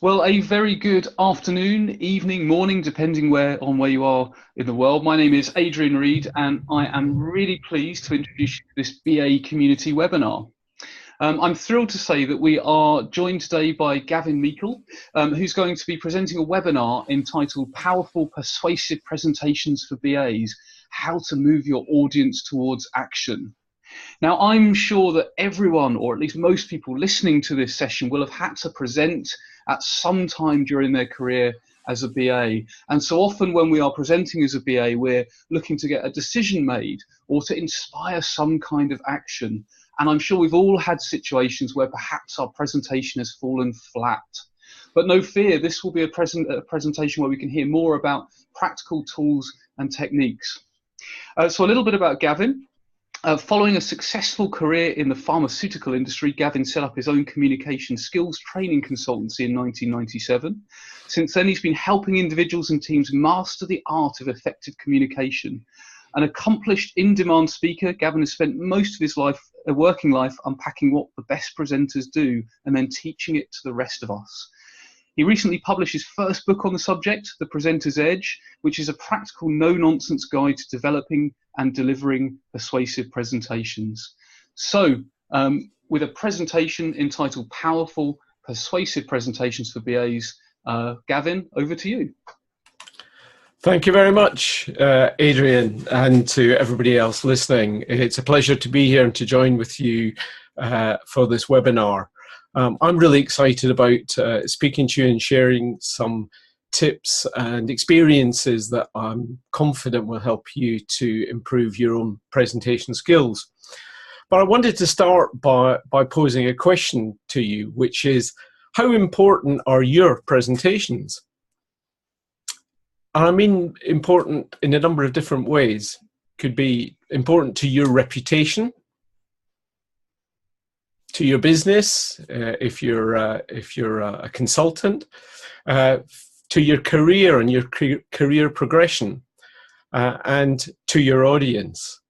Well, a very good afternoon, evening, morning, depending on where you are in the world. My name is Adrian Reed, and I am really pleased to introduce you to this BA community webinar. I'm thrilled to say that we are joined today by Gavin Meikle, who's going to be presenting a webinar entitled Powerful Persuasive Presentations for BAs, How to Move Your Audience Towards Action. Now, I'm sure that everyone, or at least most people listening to this session, will have had to present at some time during their career as a BA. And so often when we are presenting as a BA, we're looking to get a decision made or to inspire some kind of action. And I'm sure we've all had situations where perhaps our presentation has fallen flat. But no fear, this will be a presentation where we can hear more about practical tools and techniques. So a little bit about Gavin. Following a successful career in the pharmaceutical industry, Gavin set up his own communication skills training consultancy in 1997. Since then, he's been helping individuals and teams master the art of effective communication. An accomplished in-demand speaker, Gavin has spent most of his working life unpacking what the best presenters do and then teaching it to the rest of us. He recently published his first book on the subject, The Presenter's Edge, which is a practical, no-nonsense guide to developing and delivering persuasive presentations. So, with a presentation entitled Powerful Persuasive Presentations for BAs, Gavin, over to you. Thank you very much, Adrian, and to everybody else listening. It's a pleasure to be here and to join with you for this webinar. I'm really excited about speaking to you and sharing some tips and experiences that I'm confident will help you to improve your own presentation skills. But I wanted to start by posing a question to you, which is, how important are your presentations? And I mean important in a number of different ways. Could be important to your reputation, to your business, if you're a consultant, to your career and your career progression, and to your audience.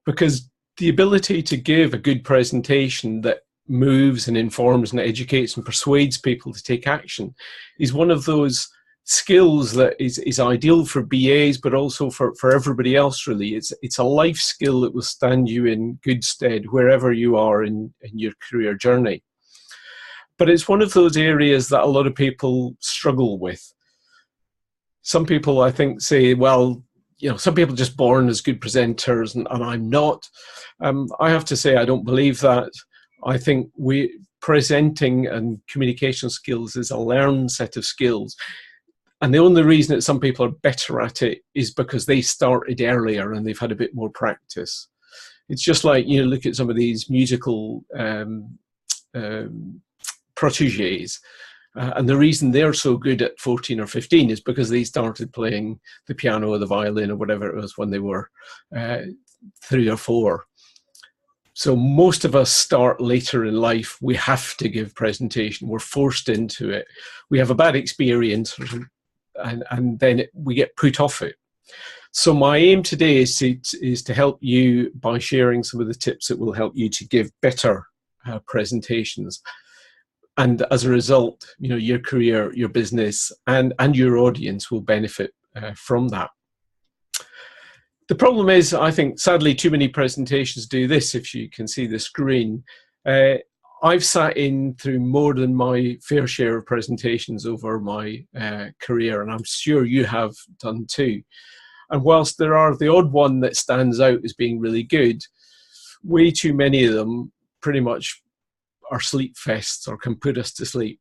Because the ability to give a good presentation that moves and informs and educates and persuades people to take action is one of those skills that is ideal for BAs, but also for everybody else, really. It's a life skill that will stand you in good stead wherever you are in your career journey. But it's one of those areas that a lot of people struggle with. Some people, I think, say, well, you know, some people are just born as good presenters, and I'm not. I have to say I don't believe that. I think presenting and communication skills is a learned set of skills. And the only reason that some people are better at it is because they started earlier and they've had a bit more practice. It's just like, you know, look at some of these musical protégés. And the reason they're so good at 14 or 15 is because they started playing the piano or the violin or whatever it was when they were 3 or 4. So most of us start later in life. We have to give presentation. We're forced into it. We have a bad experience, and then we get put off it. So my aim today is to help you by sharing some of the tips that will help you to give better presentations. And as a result, you know, your career, your business, and your audience will benefit from that. The problem is, I think, sadly, too many presentations do this, if you can see the screen. I've sat in through more than my fair share of presentations over my career, and I'm sure you have done too. And whilst there are the odd one that stands out as being really good, way too many of them pretty much are sleep fests or can put us to sleep.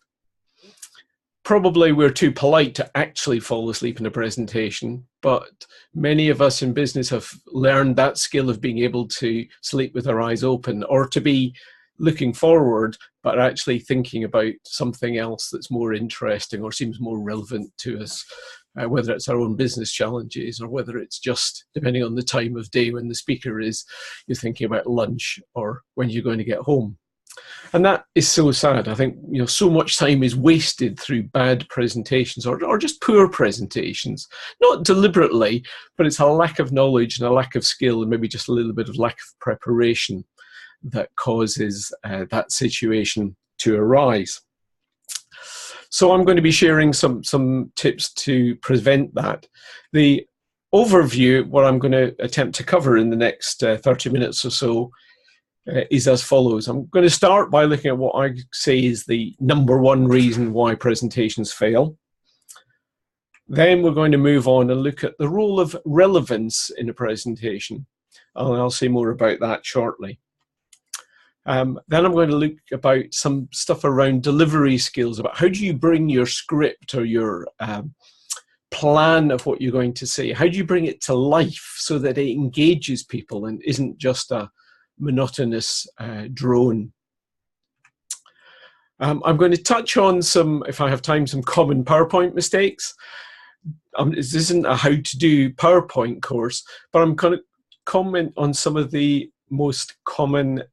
Probably we're too polite to actually fall asleep in a presentation, but many of us in business have learned that skill of being able to sleep with our eyes open, or to be looking forward, but actually thinking about something else that's more interesting or seems more relevant to us, whether it's our own business challenges or whether it's just, depending on the time of day when the speaker is, you're thinking about lunch or when you're going to get home. And that is so sad. I think, you know, so much time is wasted through bad presentations or just poor presentations, not deliberately, but it's a lack of knowledge and a lack of skill and maybe just a little bit of lack of preparation that causes that situation to arise. So I'm going to be sharing some tips to prevent that. The overview, what I'm going to attempt to cover in the next 30 minutes or so, is as follows. I'm going to start by looking at what I say is the number one reason why presentations fail. Then we're going to move on and look at the role of relevance in a presentation. And I'll say more about that shortly. Then I'm going to look about some stuff around delivery skills, about how do you bring your script or your plan of what you're going to say, how do you bring it to life so that it engages people and isn't just a monotonous drone. I'm going to touch on some, if I have time, some common PowerPoint mistakes. This isn't a how to do PowerPoint course, but I'm going to comment on some of the most common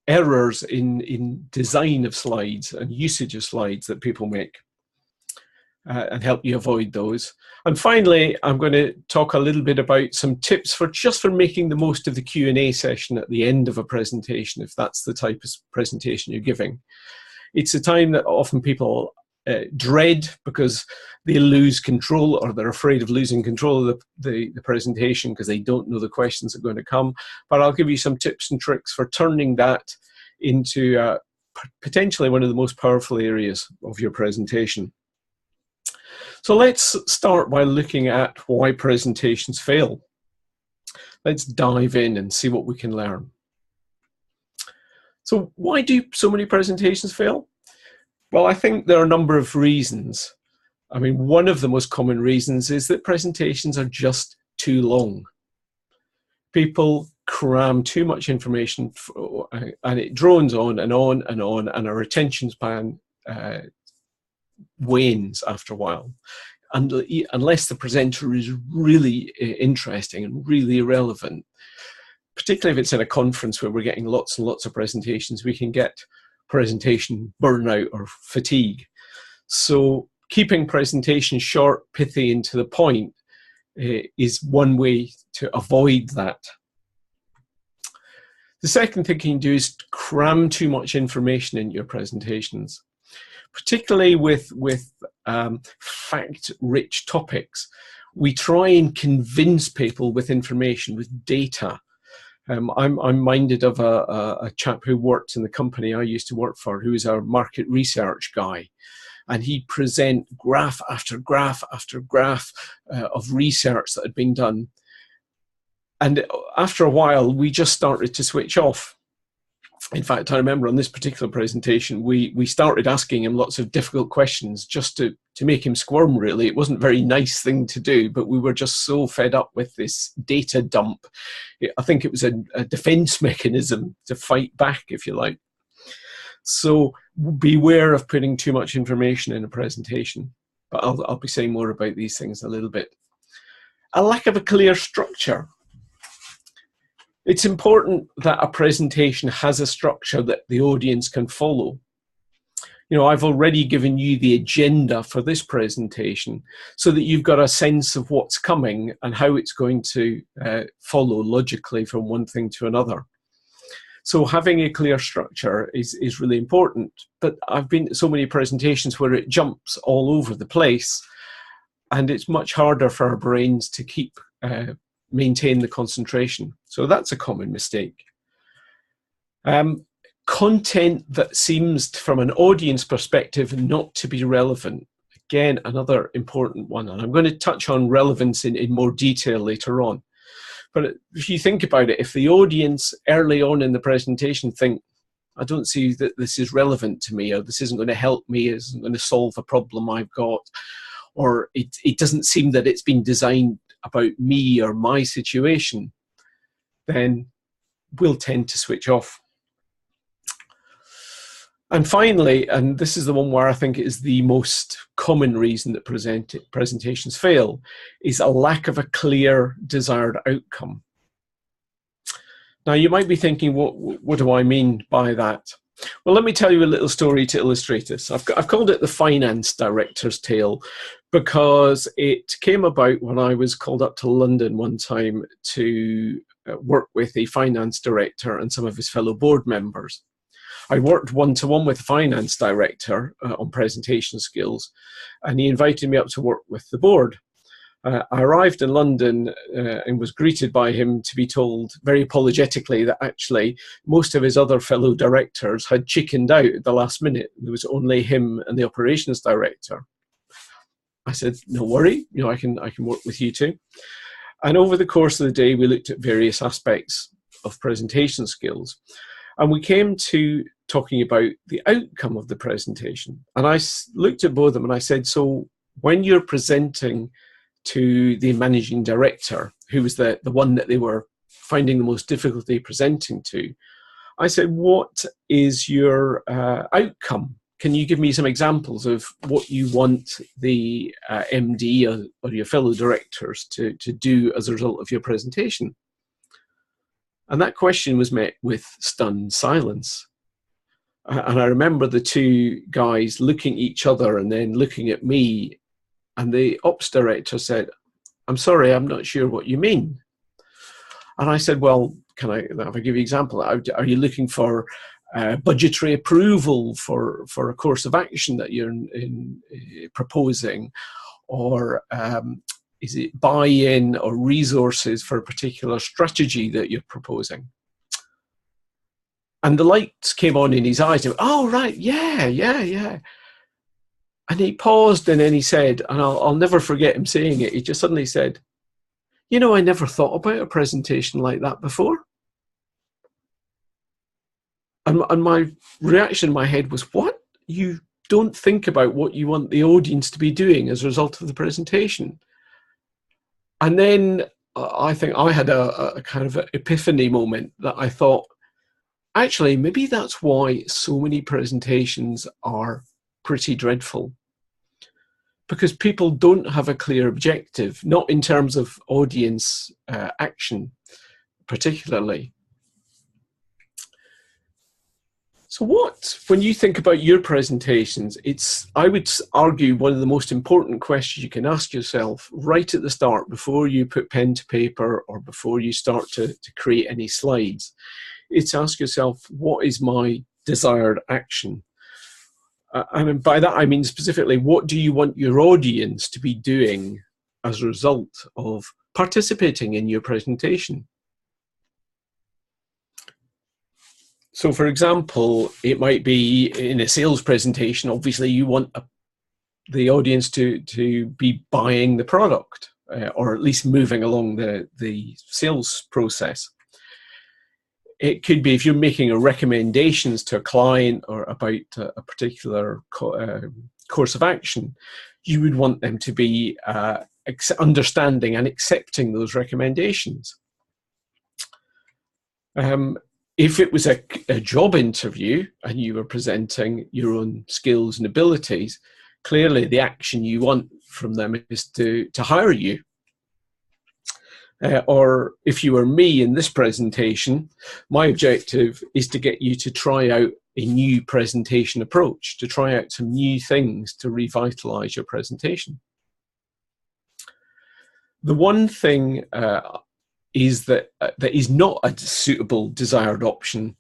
errors in design of slides and usage of slides that people make, and help you avoid those. And finally, I'm going to talk a little bit about some tips for making the most of the Q&A session at the end of a presentation, if that's the type of presentation you're giving. It's a time that often people dread because they lose control, or they're afraid of losing control of the presentation because they don't know the questions that are going to come. But I'll give you some tips and tricks for turning that into potentially one of the most powerful areas of your presentation. So let's start by looking at why presentations fail. Let's dive in and see what we can learn. So why do so many presentations fail? Well, I think there are a number of reasons. I mean, one of the most common reasons is that presentations are just too long. People cram too much information and it drones on and on and on, and our attention span wanes after a while, and unless the presenter is really interesting and really relevant. Particularly if it's in a conference where we're getting lots and lots of presentations, we can get presentation burnout or fatigue. So keeping presentations short, pithy, and to the point is one way to avoid that. The second thing you can do is cram too much information into your presentations. Particularly with fact-rich topics, we try and convince people with information, with data. I'm minded of a chap who worked in the company I used to work for, who was our market research guy, and he'd present graph after graph after graph of research that had been done. And after a while, we just started to switch off. In fact, I remember on this particular presentation, we started asking him lots of difficult questions just to make him squirm, really. It wasn't a very nice thing to do, but we were just so fed up with this data dump. I think it was a defense mechanism to fight back, if you like. So beware of putting too much information in a presentation. But I'll be saying more about these things in a little bit. A lack of a clear structure. It's important that a presentation has a structure that the audience can follow. You know, I've already given you the agenda for this presentation so that you've got a sense of what's coming and how it's going to follow logically from one thing to another. So having a clear structure is really important. But I've been to so many presentations where it jumps all over the place, and it's much harder for our brains to maintain the concentration. So that's a common mistake. Content that seems, from an audience perspective, not to be relevant. Again, another important one. And I'm going to touch on relevance in more detail later on. But if you think about it, if the audience early on in the presentation think, I don't see that this is relevant to me, or this isn't going to help me, isn't going to solve a problem I've got, or it doesn't seem that it's been designed about me or my situation, then we'll tend to switch off. And finally, and this is the one where I think it is the most common reason that presentations fail, is a lack of a clear desired outcome. Now, you might be thinking, what do I mean by that? Well, let me tell you a little story to illustrate this. I've called it the finance director's tale because it came about when I was called up to London one time to work with a finance director and some of his fellow board members. I worked one-to-one with the finance director on presentation skills, and he invited me up to work with the board. I arrived in London and was greeted by him to be told very apologetically that actually most of his other fellow directors had chickened out at the last minute. There was only him and the operations director. I said, no worry, I can work with you too. And over the course of the day, we looked at various aspects of presentation skills. And we came to talking about the outcome of the presentation. And I looked at both of them and I said, so when you're presenting to the managing director, who was the one that they were finding the most difficulty presenting to, I said, what is your outcome? Can you give me some examples of what you want the MD or your fellow directors to do as a result of your presentation? And that question was met with stunned silence. And I remember the two guys looking at each other and then looking at me, and the ops director said, I'm sorry, I'm not sure what you mean. And I said, well, if I give you an example, are you looking for budgetary approval for a course of action that you're proposing? Or is it buy-in or resources for a particular strategy that you're proposing? And the lights came on in his eyes. And, oh, right, yeah. And he paused and then he said, and I'll never forget him saying it, he just suddenly said, I never thought about a presentation like that before. And my reaction in my head was, what? You don't think about what you want the audience to be doing as a result of the presentation. And then I think I had a kind of epiphany moment that I thought, actually, maybe that's why so many presentations are pretty dreadful. Because people don't have a clear objective, not in terms of audience action, particularly. So when you think about your presentations, I would argue, one of the most important questions you can ask yourself right at the start, before you put pen to paper or before you start to create any slides, is to ask yourself, what is my desired action? And by that, I mean specifically, what do you want your audience to be doing as a result of participating in your presentation? So, for example, it might be in a sales presentation, obviously you want the audience to be buying the product or at least moving along the sales process. It could be if you're making recommendations to a client or about a particular course of action, you would want them to be understanding and accepting those recommendations. If it was a job interview and you were presenting your own skills and abilities, clearly the action you want from them is to hire you. Or if you were me in this presentation, my objective is to get you to try out a new presentation approach, to try out some new things to revitalize your presentation. The one thing is that is not a suitable desired option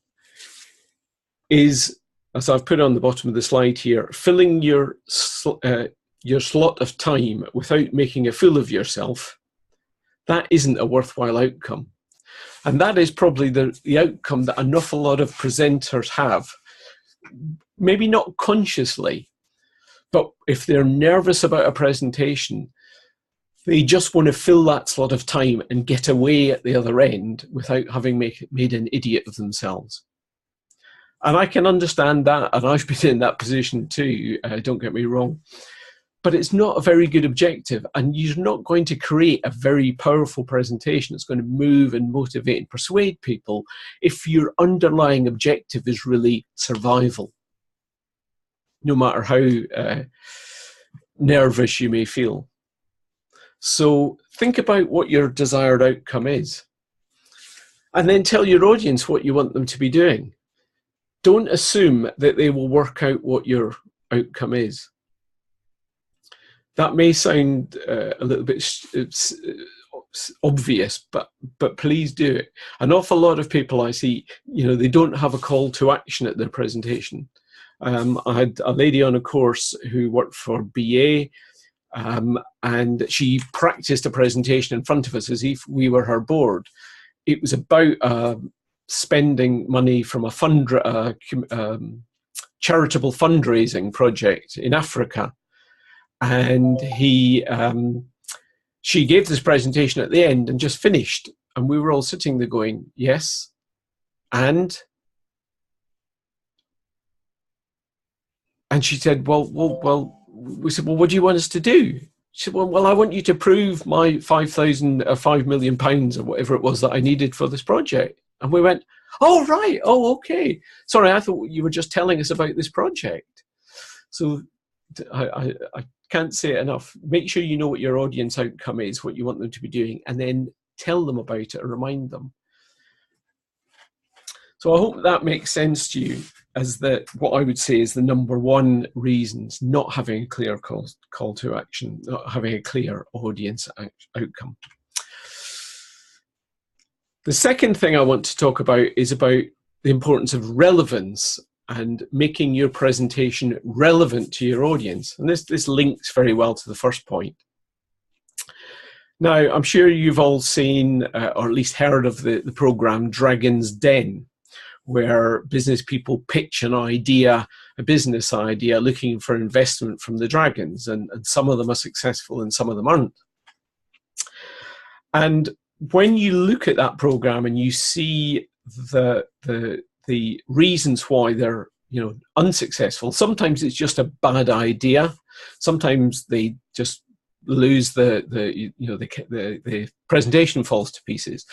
is, as I've put on the bottom of the slide here, filling your slot of time without making a fool of yourself. That isn't a worthwhile outcome. And that is probably the outcome that an awful lot of presenters have. Maybe not consciously, but if they're nervous about a presentation, they just want to fill that slot of time and get away at the other end without having made an idiot of themselves. And I can understand that, and I've been in that position too, don't get me wrong. But it's not a very good objective, and you're not going to create a very powerful presentation that's going to move and motivate and persuade people if your underlying objective is really survival, no matter how nervous you may feel. So think about what your desired outcome is, and then tell your audience what you want them to be doing. Don't assume that they will work out what your outcome is. That may sound a little bit obvious, but please do it. An awful lot of people I see, they don't have a call to action at their presentation. I had a lady on a course who worked for BA, and she practiced a presentation in front of us as if we were her board. It was about spending money from a charitable fundraising project in Africa, and she gave this presentation at the end and just finished, and we were all sitting there going, yes, and she said, well, we said, well, what do you want us to do? She said, well, I want you to prove my £5 million or whatever it was that I needed for this project. And we went, oh, right. Oh, okay. Sorry, I thought you were just telling us about this project. So I can't say it enough. Make sure you know what your audience outcome is, what you want them to be doing, and then tell them about it or remind them. So I hope that makes sense to you, as what I would say is the number one reasons not having a clear call to action, not having a clear audience outcome. The second thing I want to talk about is about the importance of relevance and making your presentation relevant to your audience. And this links very well to the first point. Now, I'm sure you've all seen, or at least heard of the program Dragon's Den, where business people pitch an idea, a business idea, looking for investment from the dragons, and some of them are successful and some of them aren't. And when you look at that program and you see the reasons why they're unsuccessful, sometimes it's just a bad idea, sometimes they just lose the presentation falls to pieces.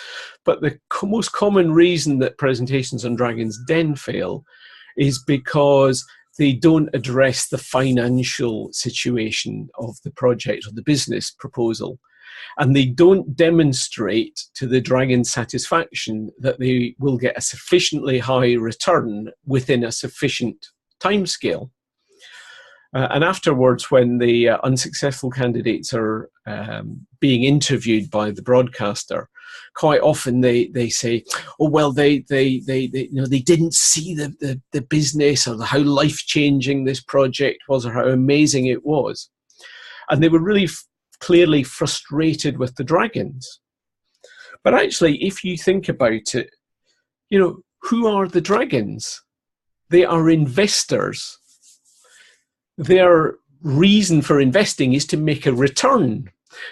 But the most common reason that presentations on Dragon's Den fail is because they don't address the financial situation of the project or the business proposal, and they don't demonstrate to the dragon's satisfaction that they will get a sufficiently high return within a sufficient timescale. And afterwards, when the unsuccessful candidates are being interviewed by the broadcaster, quite often they say, "Oh well, they didn't see the business or how life-changing this project was or how amazing it was," and they were really clearly frustrated with the dragons. But actually, if you think about it, who are the dragons? They are investors. Their reason for investing is to make a return.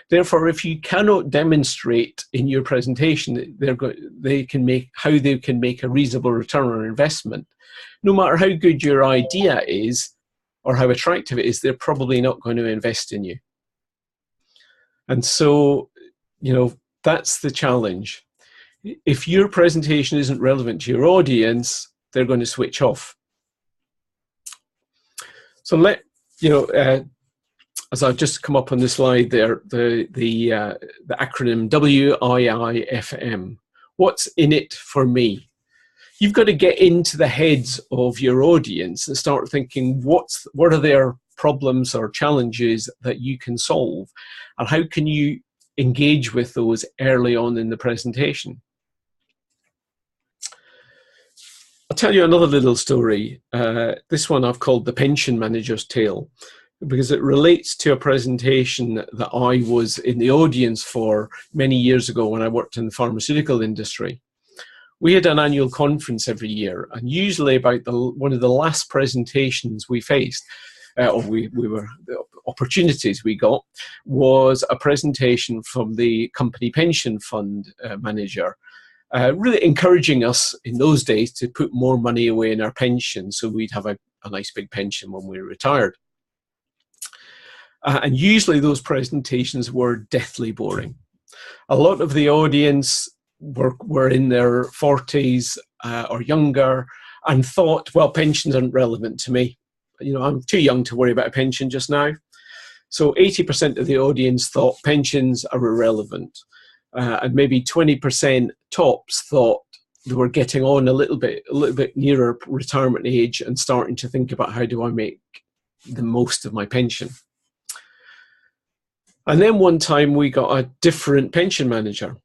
Therefore, if you cannot demonstrate in your presentation how they can make a reasonable return on investment, no matter how good your idea is or how attractive it is, they're probably not going to invest in you. And so, that's the challenge. If your presentation isn't relevant to your audience, they're going to switch off. So as I've just come up on the slide there, the acronym WIIFM. What's in it for me? You've got to get into the heads of your audience and start thinking, what are their problems or challenges that you can solve, and how can you engage with those early on in the presentation? I'll tell you another little story. This one I've called The Pension Manager's Tale, because it relates to a presentation that I was in the audience for many years ago when I worked in the pharmaceutical industry. We had an annual conference every year, and usually about one of the last presentations we faced, the opportunities we got, was a presentation from the company pension fund manager, really encouraging us in those days to put more money away in our pension so we'd have a nice big pension when we were retired. And usually those presentations were deathly boring. A lot of the audience were in their 40s or younger and thought, well, pensions aren't relevant to me. I'm too young to worry about a pension just now. So 80% of the audience thought pensions are irrelevant. And maybe 20% tops thought they were getting on a little bit nearer retirement age and starting to think about how do I make the most of my pension. And then one time we got a different pension manager,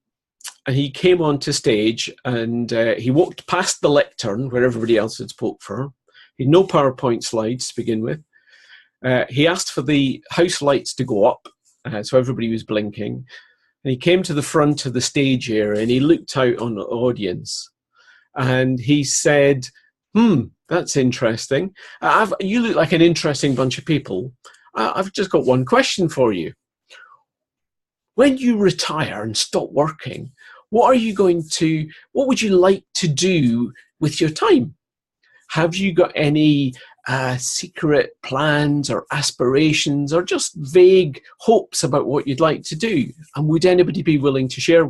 and he came onto stage, and he walked past the lectern where everybody else had spoke for. He had no PowerPoint slides to begin with. He asked for the house lights to go up, so everybody was blinking. And he came to the front of the stage area, and he looked out on the audience, and he said, that's interesting. You look like an interesting bunch of people. I've just got one question for you. When you retire and stop working, what would you like to do with your time? Have you got any secret plans or aspirations or just vague hopes about what you'd like to do? And would anybody be willing to share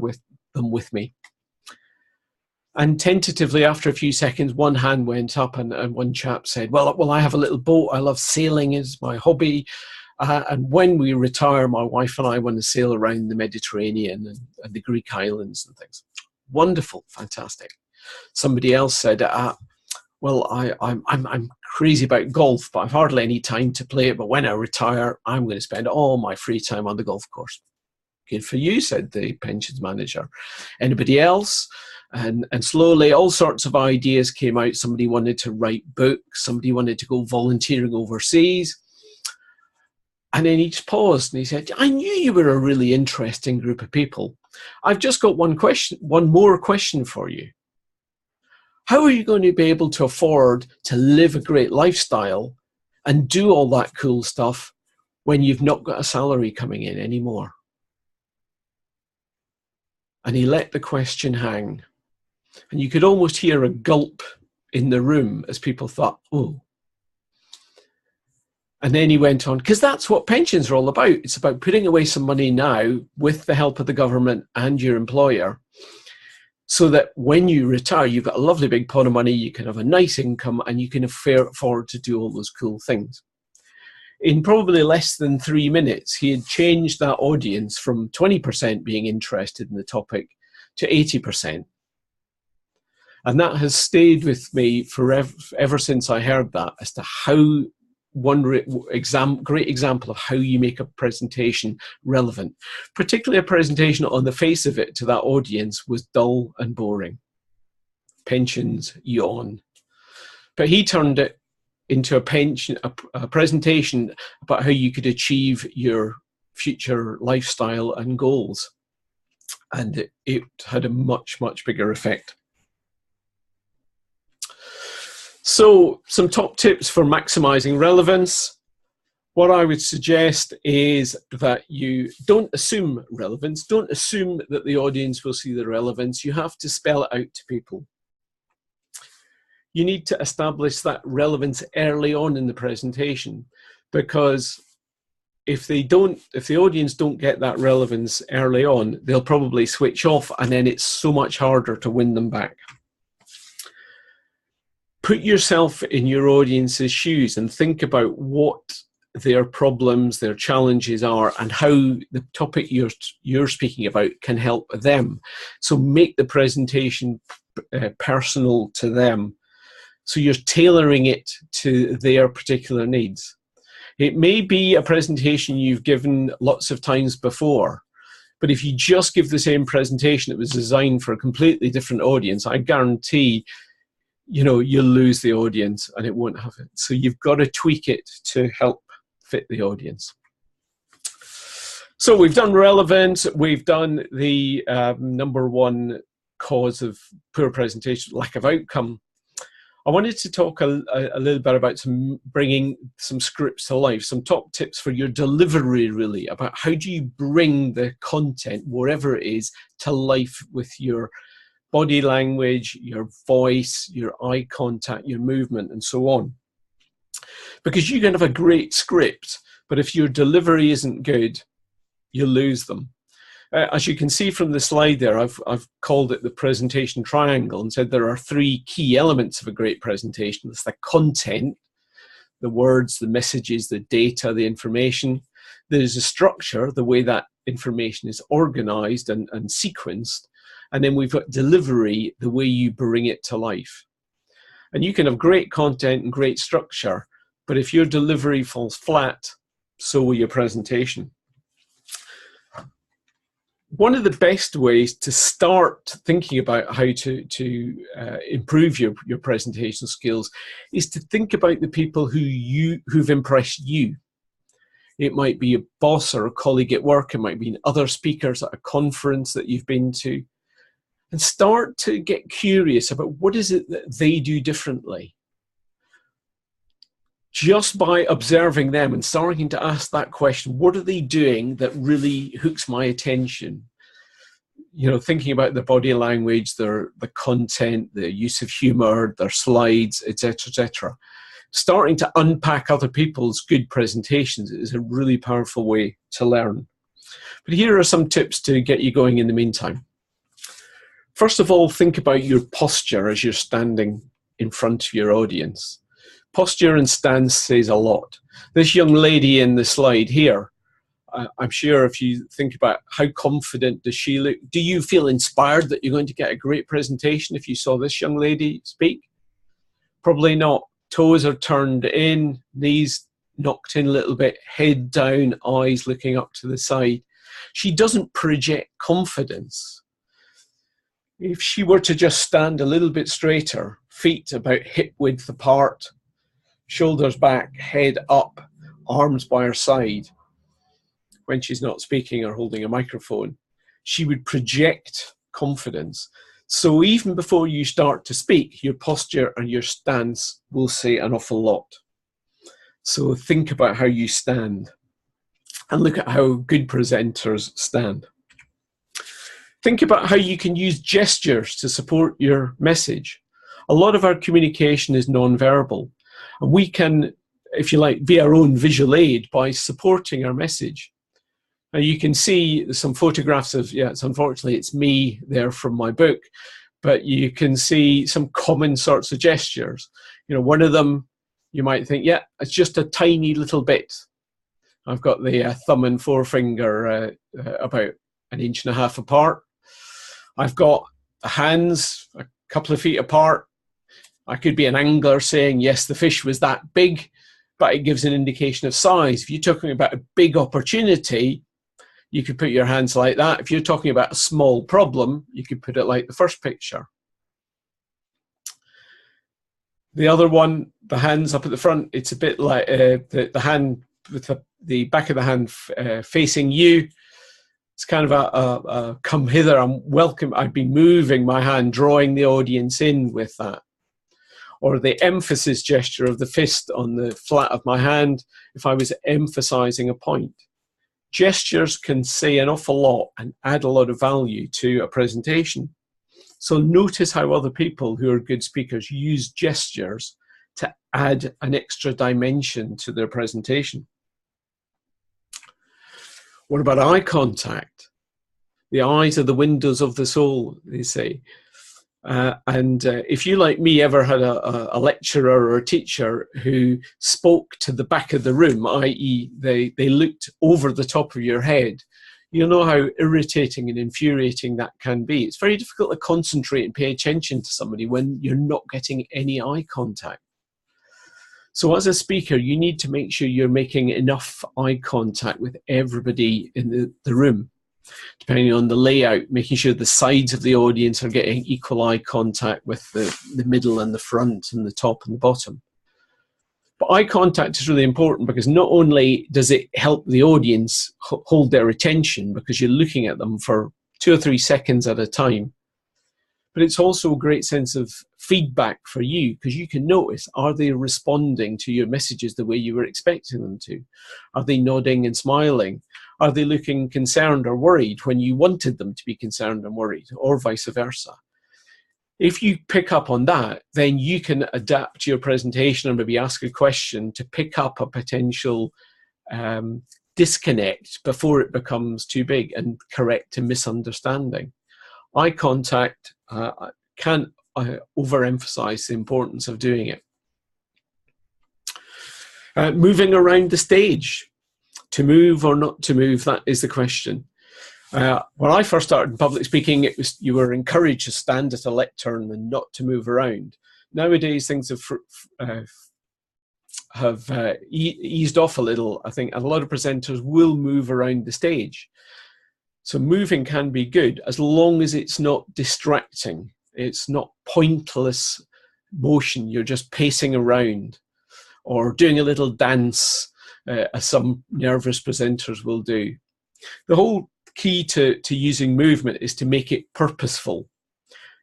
them with me? And tentatively, after a few seconds, one hand went up, and one chap said, well, I have a little boat. I love sailing, is my hobby. And when we retire, my wife and I want to sail around the Mediterranean and the Greek islands and things. Wonderful, fantastic. Somebody else said, well, I'm crazy about golf, but I've hardly any time to play it. But when I retire, I'm going to spend all my free time on the golf course. Good for you, said the pensions manager. Anybody else? And slowly all sorts of ideas came out. Somebody wanted to write books. Somebody wanted to go volunteering overseas. And then he just paused and he said, I knew you were a really interesting group of people. I've just got one more question for you. How are you going to be able to afford to live a great lifestyle and do all that cool stuff when you've not got a salary coming in anymore? And he let the question hang. And you could almost hear a gulp in the room as people thought, oh. And then he went on, because that's what pensions are all about. It's about putting away some money now with the help of the government and your employer, so that when you retire, you've got a lovely big pot of money, you can have a nice income, and you can afford to do all those cool things. In probably less than 3 minutes, he had changed that audience from 20% being interested in the topic to 80%. And that has stayed with me forever, ever since I heard that, as to how great example of how you make a presentation relevant. Particularly a presentation on the face of it to that audience was dull and boring. Pensions, yawn. But he turned it into a presentation about how you could achieve your future lifestyle and goals. And it had a much, much bigger effect. So some top tips for maximizing relevance. What I would suggest is that you don't assume relevance. Don't assume that the audience will see the relevance. You have to spell it out to people. You need to establish that relevance early on in the presentation, because if the audience don't get that relevance early on, they'll probably switch off, and then it's so much harder to win them back. Put yourself in your audience's shoes and think about what their problems, their challenges are, and how the topic you're speaking about can help them. So make the presentation personal to them. So you're tailoring it to their particular needs. It may be a presentation you've given lots of times before, but if you just give the same presentation that was designed for a completely different audience, I guarantee you'll lose the audience and it won't have it. So you've got to tweak it to help fit the audience. So we've done relevance, we've done the number one cause of poor presentation, lack of outcome. I wanted to talk a little bit about bringing some scripts to life, some top tips for your delivery, really, about how do you bring the content, wherever it is, to life with your body language, your voice, your eye contact, your movement, and so on. Because you can have a great script, but if your delivery isn't good, you'll lose them. As you can see from the slide there, I've called it the presentation triangle and said there are 3 key elements of a great presentation. It's the content, the words, the messages, the data, the information. There's a structure, the way that information is organized and sequenced. And then we've got delivery, the way you bring it to life. And you can have great content and great structure, but if your delivery falls flat, so will your presentation. one of the best ways to start thinking about how to improve your presentation skills is to think about the people who've impressed you. It might be a boss or a colleague at work. It might be other speakers at a conference that you've been to. And start to get curious about what is it that they do differently. Just by observing them and starting to ask that question, what are they doing that really hooks my attention? You know, thinking about their body language, the content, the use of humor, their slides, etc., etc. Starting to unpack other people's good presentations is a really powerful way to learn. But here are some tips to get you going in the meantime. First of all, think about your posture as you're standing in front of your audience. Posture and stance says a lot. This young lady in the slide here, I'm sure if you think about how confident does she look, do you feel inspired that you're going to get a great presentation if you saw this young lady speak? Probably not. Toes are turned in, knees knocked in a little bit, head down, eyes looking up to the side. She doesn't project confidence. If she were to just stand a little bit straighter, feet about hip width apart, shoulders back, head up, arms by her side, when she's not speaking or holding a microphone, she would project confidence. So even before you start to speak, your posture and your stance will say an awful lot. So think about how you stand and look at how good presenters stand. Think about how you can use gestures to support your message. A lot of our communication is non-verbal, and we can, if you like, be our own visual aid by supporting our message. Now you can see some photographs of, unfortunately it's me there from my book, but you can see some common sorts of gestures. You know, one of them you might think, yeah, it's just a tiny little bit. I've got the thumb and forefinger about 1.5 inches apart. I've got the hands a couple of feet apart. I could be an angler saying, yes, the fish was that big, but it gives an indication of size. If you're talking about a big opportunity, you could put your hands like that. If you're talking about a small problem, you could put it like the first picture. The other one, the hands up at the front, it's a bit like the hand with the back of the hand facing you. It's kind of a come hither, I'm welcome. I've been moving my hand, drawing the audience in with that. Or the emphasis gesture of the fist on the flat of my hand, if I was emphasizing a point. Gestures can say an awful lot and add a lot of value to a presentation. So notice how other people who are good speakers use gestures to add an extra dimension to their presentation. What about eye contact? The eyes are the windows of the soul, they say. If you, like me, ever had a lecturer or a teacher who spoke to the back of the room, i.e. they looked over the top of your head, you'll know how irritating and infuriating that can be. It's very difficult to concentrate and pay attention to somebody when you're not getting any eye contact. So as a speaker, you need to make sure you're making enough eye contact with everybody in the room. Depending on the layout, making sure the sides of the audience are getting equal eye contact with the middle and the front and the top and the bottom. But eye contact is really important because not only does it help the audience hold their attention because you're looking at them for 2 or 3 seconds at a time, but it's also a great sense of feedback for you because you can notice, are they responding to your messages the way you were expecting them to? Are they nodding and smiling? Are they looking concerned or worried when you wanted them to be concerned and worried, or vice versa? If you pick up on that, then you can adapt your presentation or maybe ask a question to pick up a potential disconnect before it becomes too big and correct a misunderstanding. Eye contact, can't overemphasize the importance of doing it. Moving around the stage. To move or not to move, that is the question. When I first started in public speaking, it was you were encouraged to stand at a lectern and not to move around. Nowadays, things have eased off a little. I think a lot of presenters will move around the stage. So moving can be good as long as it's not distracting. It's not pointless motion. You're just pacing around or doing a little dance, as some nervous presenters will do. The whole key to using movement is to make it purposeful.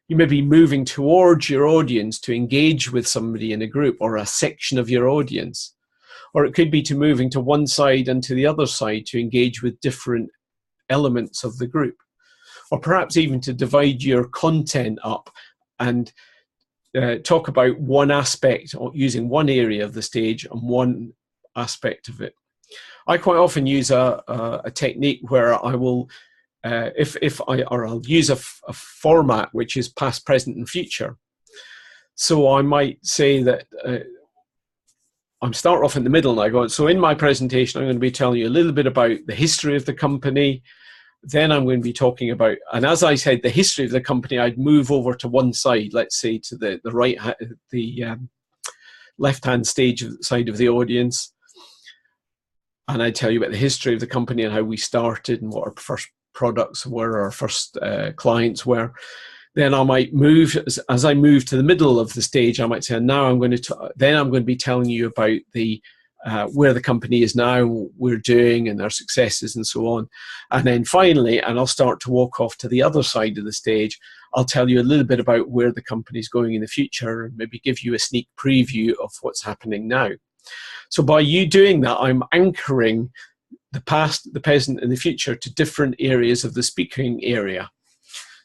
You may be moving towards your audience to engage with somebody in a group or a section of your audience. Or it could be to moving to one side and to the other side to engage with different elements of the group. Or perhaps even to divide your content up and talk about one aspect, or using one area of the stage and one aspect of it. I quite often use a technique where I will, I'll use a format which is past, present, and future. So I might say that I'm start off in the middle and I go, so in my presentation, I'm going to be telling you a little bit about the history of the company. Then I'm going to be talking about, and as I said, the history of the company, I'd move over to one side, let's say to the left-hand side of the audience. And I'd tell you about the history of the company and how we started and what our first products were, our first clients were. Then I might move, as I move to the middle of the stage, I might say, now I'm going to be telling you about the where the company is now, what we're doing and their successes and so on. And then finally, and I'll start to walk off to the other side of the stage, I'll tell you a little bit about where the company's going in the future and maybe give you a sneak preview of what's happening now. So by you doing that, I'm anchoring the past, the present, and the future to different areas of the speaking area,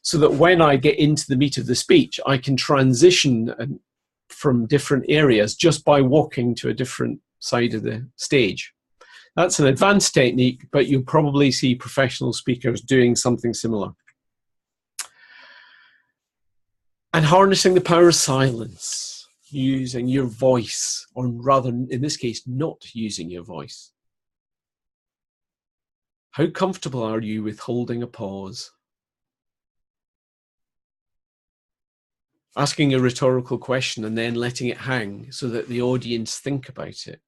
so that when I get into the meat of the speech, I can transition from different areas just by walking to a different side of the stage. That's an advanced technique, but you'll probably see professional speakers doing something similar. And harnessing the power of silence, using your voice, or rather, in this case, not using your voice. How comfortable are you with holding a pause? Asking a rhetorical question and then letting it hang so that the audience think about it.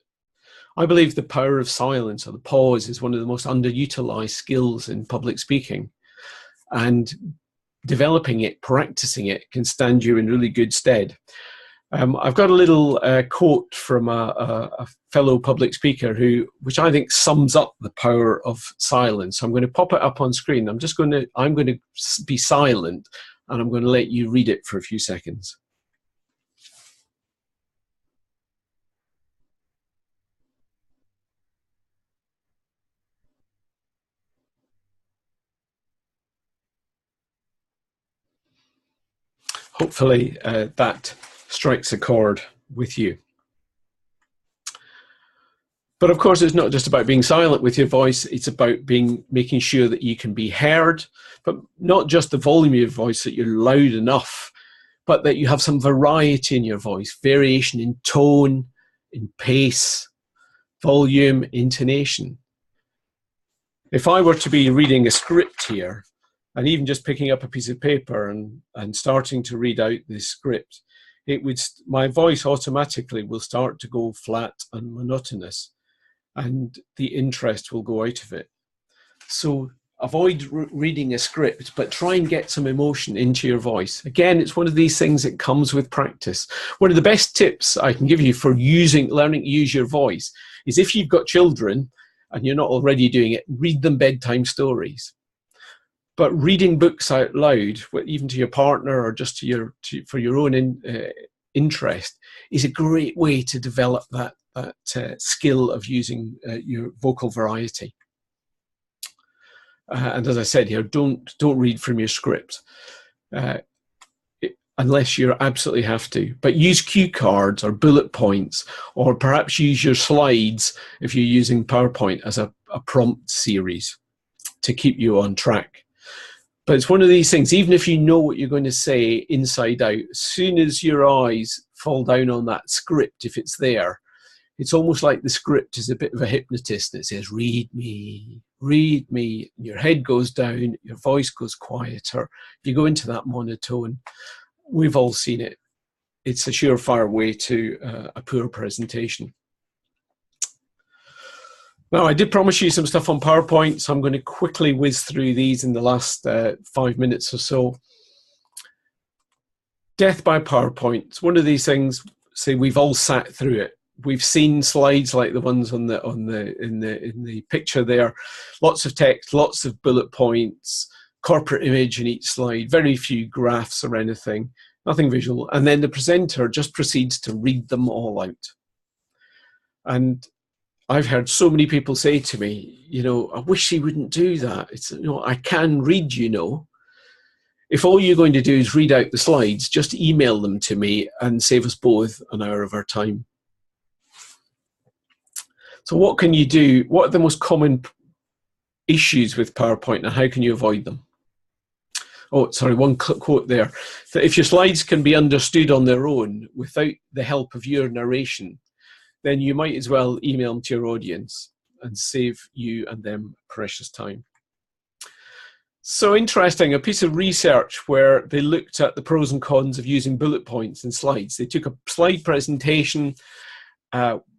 I believe the power of silence, or the pause, is one of the most underutilized skills in public speaking. And developing it, practicing it, can stand you in really good stead. I've got a little quote from a fellow public speaker which I think sums up the power of silence. I'm going to pop it up on screen. I'm going to be silent and I'm going to let you read it for a few seconds. Hopefully that strikes a chord with you. But of course, it's not just about being silent with your voice. It's about making sure that you can be heard, but not just the volume of your voice, that you're loud enough, but that you have some variety in your voice, variation in tone, in pace, volume, intonation. If I were to be reading a script here, and even just picking up a piece of paper and starting to read out this script, my voice automatically will start to go flat and monotonous, and the interest will go out of it. So avoid reading a script, but try and get some emotion into your voice. Again, it's one of these things that comes with practice. One of the best tips I can give you for learning to use your voice is, if you've got children and you're not already doing it, read them bedtime stories. But reading books out loud, even to your partner or just for your own interest, is a great way to develop that skill of using your vocal variety. And as I said here, don't read from your script unless you absolutely have to. But use cue cards or bullet points, or perhaps use your slides if you're using PowerPoint as a prompt series to keep you on track. But it's one of these things, even if you know what you're going to say inside out, as soon as your eyes fall down on that script, if it's there, it's almost like the script is a bit of a hypnotist that says, read me, read me. Your head goes down, your voice goes quieter, you go into that monotone. We've all seen it. It's a surefire way to a poor presentation. Now, I did promise you some stuff on PowerPoint, so I'm going to quickly whiz through these in the last 5 minutes or so. Death by PowerPoint. It's one of these things, say, we've all sat through it. We've seen slides like the ones in the picture there. Lots of text, lots of bullet points, corporate image in each slide, very few graphs or anything, nothing visual. And then the presenter just proceeds to read them all out. And I've heard so many people say to me, you know, I wish he wouldn't do that. It's, you know, I can read, you know. If all you're going to do is read out the slides, just email them to me and save us both an hour of our time. So what can you do? What are the most common issues with PowerPoint and how can you avoid them? Oh, sorry, one quote there. That if your slides can be understood on their own without the help of your narration, then you might as well email them to your audience and save you and them precious time. So interesting, a piece of research where they looked at the pros and cons of using bullet points in slides. They took a slide presentation,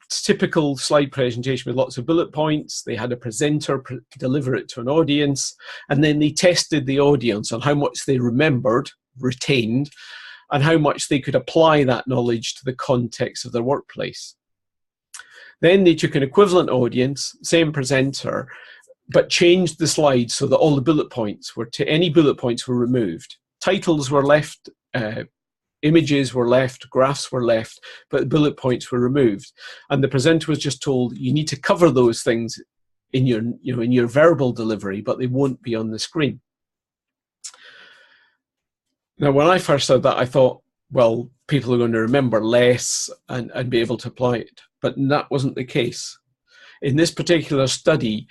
typical slide presentation with lots of bullet points. They had a presenter deliver it to an audience, and then they tested the audience on how much they remembered, retained, and how much they could apply that knowledge to the context of their workplace. Then they took an equivalent audience, same presenter, but changed the slides so that all the bullet points were, any bullet points were removed. Titles were left, images were left, graphs were left, but bullet points were removed. And the presenter was just told, you need to cover those things in your, in your verbal delivery, but they won't be on the screen. Now, when I first heard that, I thought, well, people are going to remember less and be able to apply it. But that wasn't the case. In this particular study,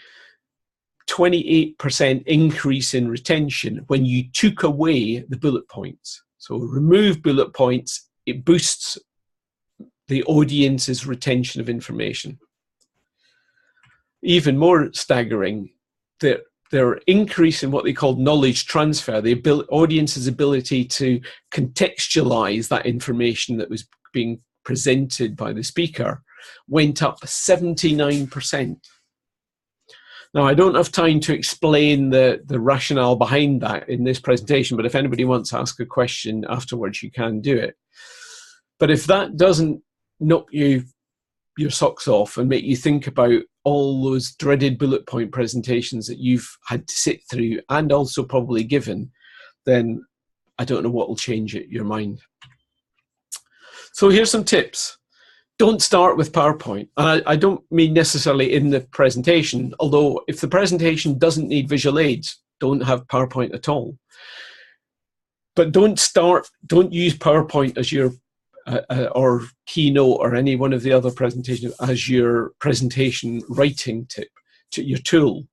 28% increase in retention when you took away the bullet points. So remove bullet points, it boosts the audience's retention of information. Even more staggering, their increase in what they call knowledge transfer, the audience's ability to contextualize that information that was being presented by the speaker, went up 79%. Now, I don't have time to explain the rationale behind that in this presentation, but if anybody wants to ask a question afterwards, you can do it. But if that doesn't knock your socks off and make you think about all those dreaded bullet point presentations that you've had to sit through and also probably given, then I don't know what will change your mind. So here's some tips. Don't start with PowerPoint. And I don't mean necessarily in the presentation, although if the presentation doesn't need visual aids, don't have PowerPoint at all. But don't use PowerPoint as your, or Keynote or any one of the other presentations as your presentation writing tip, your tool.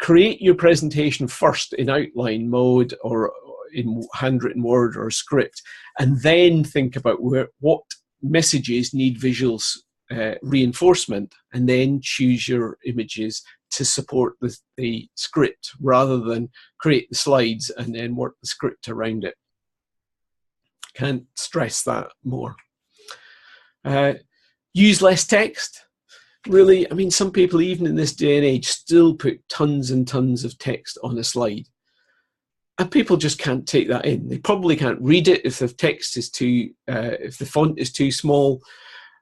Create your presentation first in outline mode or in handwritten word or script, and then think about what messages need visual reinforcement, and then choose your images to support the script rather than create the slides and then work the script around it. Can't stress that more. Use less text. Really, I mean, some people even in this day and age still put tons and tons of text on a slide. And people just can't take that in. They probably can't read it if the text is too, if the font is too small,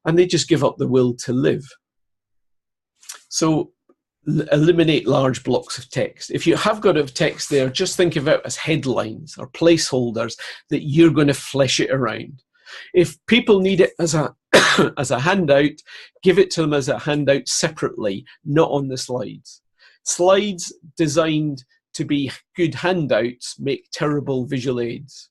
and they just give up the will to live. So eliminate large blocks of text. If you have got a text there, just think of it as headlines or placeholders that you're going to flesh it around. If people need it as a as a handout, give it to them as a handout separately, not on the slides. Slides designed to be good handouts make terrible visual aids.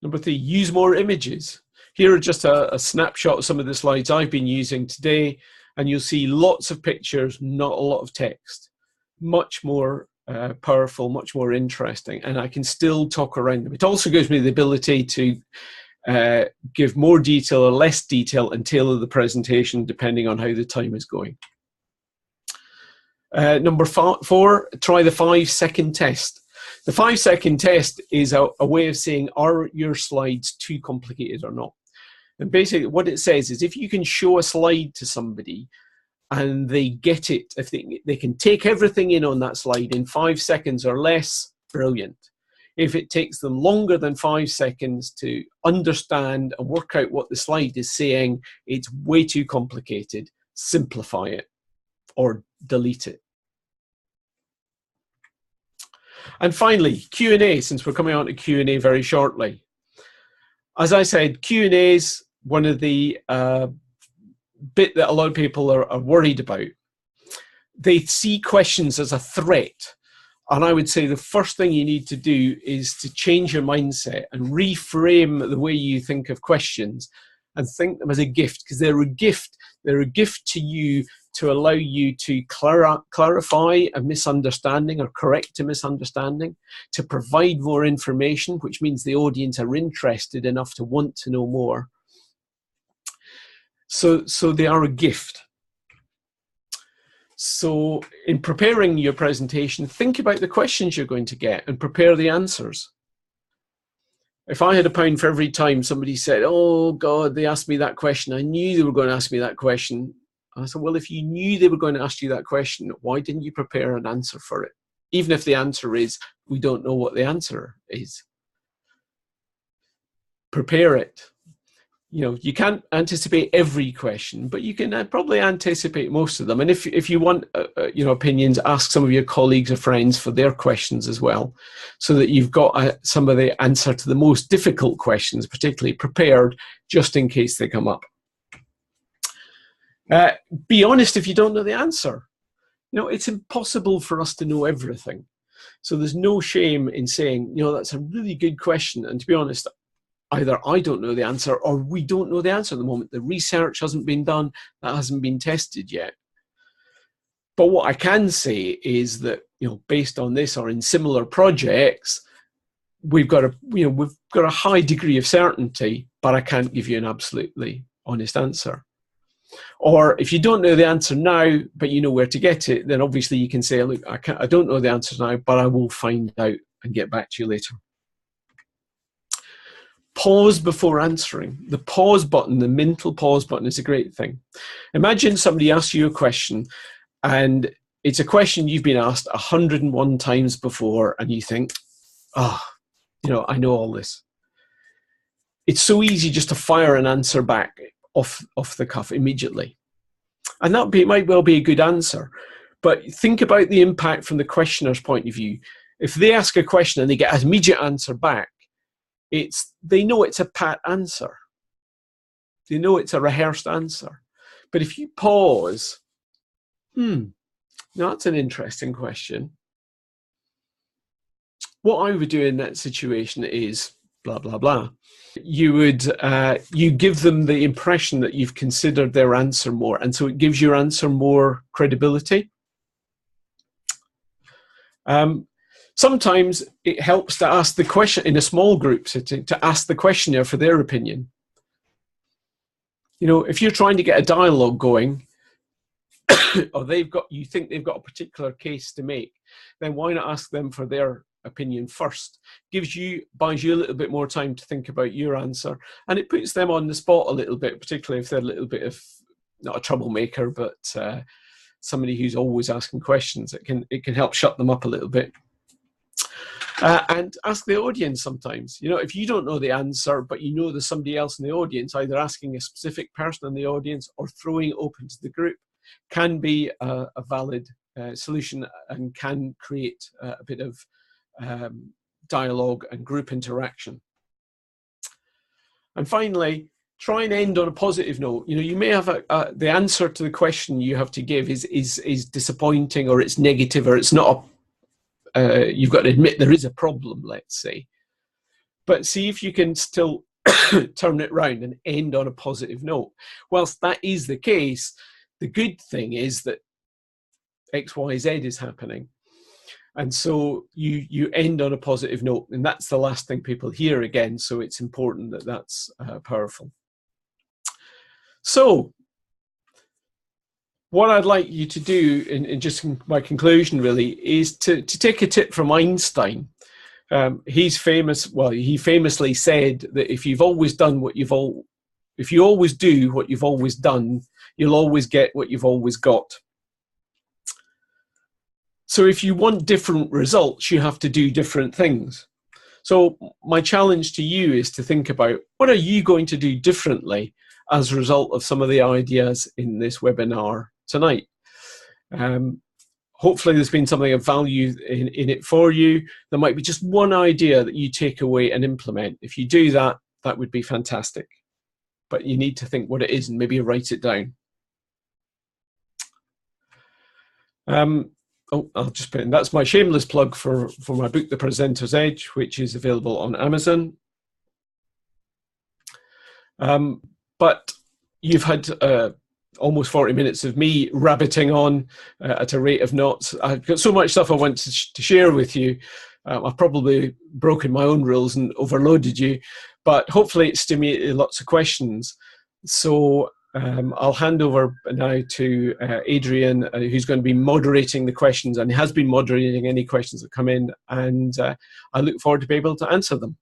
Number 3, use more images. Here are just a snapshot of some of the slides I've been using today, and you'll see lots of pictures, not a lot of text. Much more powerful, much more interesting, and I can still talk around them. It also gives me the ability to give more detail or less detail and tailor the presentation depending on how the time is going. Number 4, try the 5-second test. The 5-second test is a way of saying, are your slides too complicated or not? And basically what it says is if you can show a slide to somebody and they get it, if they can take everything in on that slide in 5 seconds or less, brilliant. If it takes them longer than 5 seconds to understand and work out what the slide is saying, it's way too complicated. Simplify it or delete it. And finally, Q&A, since we're coming on to Q&A very shortly. As I said, Q&A is one of the bit that a lot of people are worried about. They see questions as a threat. And I would say the first thing you need to do is to change your mindset and reframe the way you think of questions and think them as a gift, because they're a gift. They're a gift to you to allow you to clarify a misunderstanding or correct a misunderstanding, to provide more information, which means the audience are interested enough to want to know more. So they are a gift. So in preparing your presentation, think about the questions you're going to get and prepare the answers. If I had £1 for every time somebody said, oh God, they asked me that question, I knew they were going to ask me that question. I said, well, if you knew they were going to ask you that question, why didn't you prepare an answer for it? Even if the answer is, we don't know what the answer is. Prepare it. You know, you can't anticipate every question, but you can probably anticipate most of them. And if you want, you know, opinions, ask some of your colleagues or friends for their questions as well, so that you've got some of the answer to the most difficult questions, particularly prepared, just in case they come up. Be honest if you don't know the answer. You know, it's impossible for us to know everything. So there's no shame in saying, you know, that's a really good question. And to be honest, either I don't know the answer or we don't know the answer at the moment. The research hasn't been done, that hasn't been tested yet. But what I can say is that, you know, based on this or in similar projects, we've got a high degree of certainty, but I can't give you an absolutely honest answer. Or if you don't know the answer now, but you know where to get it, then obviously you can say, look, I don't know the answer now, but I will find out and get back to you later. Pause before answering. The pause button, the mental pause button, is a great thing. Imagine somebody asks you a question and it's a question you've been asked 101 times before and you think, oh, you know, I know all this. It's so easy just to fire an answer back off the cuff immediately. And that might well be a good answer. But think about the impact from the questioner's point of view. If they ask a question and they get an immediate answer back, they know it's a pat answer. They know it's a rehearsed answer. But if you pause, now that's an interesting question. What I would do in that situation is blah, blah, blah. You give them the impression that you've considered their answer more. And so it gives your answer more credibility. Sometimes it helps to ask the question in a small group setting, to ask the questioner for their opinion. You know, if you're trying to get a dialogue going, or you think they've got a particular case to make, then why not ask them for their opinion first? Buys you a little bit more time to think about your answer, and it puts them on the spot a little bit, particularly if they're a little bit of, not a troublemaker, but somebody who's always asking questions. It can help shut them up a little bit. And ask the audience sometimes. You know, if you don't know the answer, but you know there's somebody else in the audience, either asking a specific person in the audience or throwing it open to the group, can be a valid solution and can create a bit of dialogue and group interaction. And finally, try and end on a positive note. You know, you may have the answer to the question you have to give is disappointing, or it's negative, or it's not you've got to admit there is a problem, let's say. But see if you can still turn it round and end on a positive note. Whilst that is the case, the good thing is that X, Y, Z is happening. And so you end on a positive note, and that's the last thing people hear again. So it's important that that's powerful. So what I'd like you to do, in just my conclusion really, is to take a tip from Einstein. He famously said that if you've always done what you've If you always do what you've always done, you'll always get what you've always got. So if you want different results, you have to do different things. So my challenge to you is to think about, what are you going to do differently as a result of some of the ideas in this webinar tonight? Hopefully there's been something of value in it for you. There might be just one idea that you take away and implement. If you do that, that would be fantastic. But you need to think what it is and maybe write it down. I'll just put in, that's my shameless plug for my book, The Presenter's Edge, which is available on Amazon. But you've had almost 40 minutes of me rabbiting on at a rate of knots. I've got so much stuff I want to share with you. I've probably broken my own rules and overloaded you, but hopefully it stimulated lots of questions. So I'll hand over now to Adrian, who's going to be moderating the questions, and has been moderating any questions that come in, and I look forward to be able to answer them.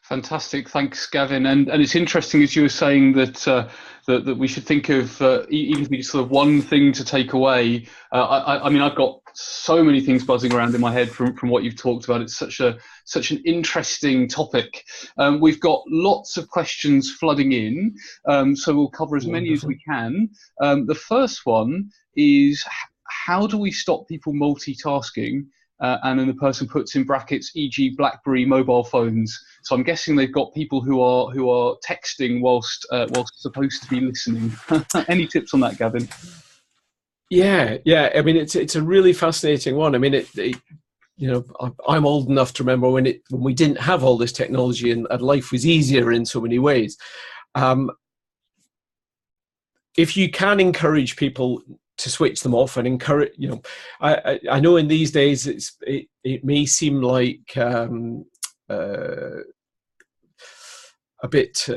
Fantastic, thanks, Gavin. And it's interesting, as you were saying, that that we should think of even if it's sort of one thing to take away. I mean, I've got so many things buzzing around in my head from what you've talked about. It's such an interesting topic. We've got lots of questions flooding in, so we'll cover as many as we can. The first one is, how do we stop people multitasking? And then the person puts in brackets, e.g. BlackBerry mobile phones. So I'm guessing they've got people who are texting whilst supposed to be listening. Any tips on that, Gavin? Yeah. I mean, it's a really fascinating one. I mean, you know, I'm old enough to remember when we didn't have all this technology and life was easier in so many ways. If you can encourage people to switch them off and encourage, you know, I know in these days it may seem like a bit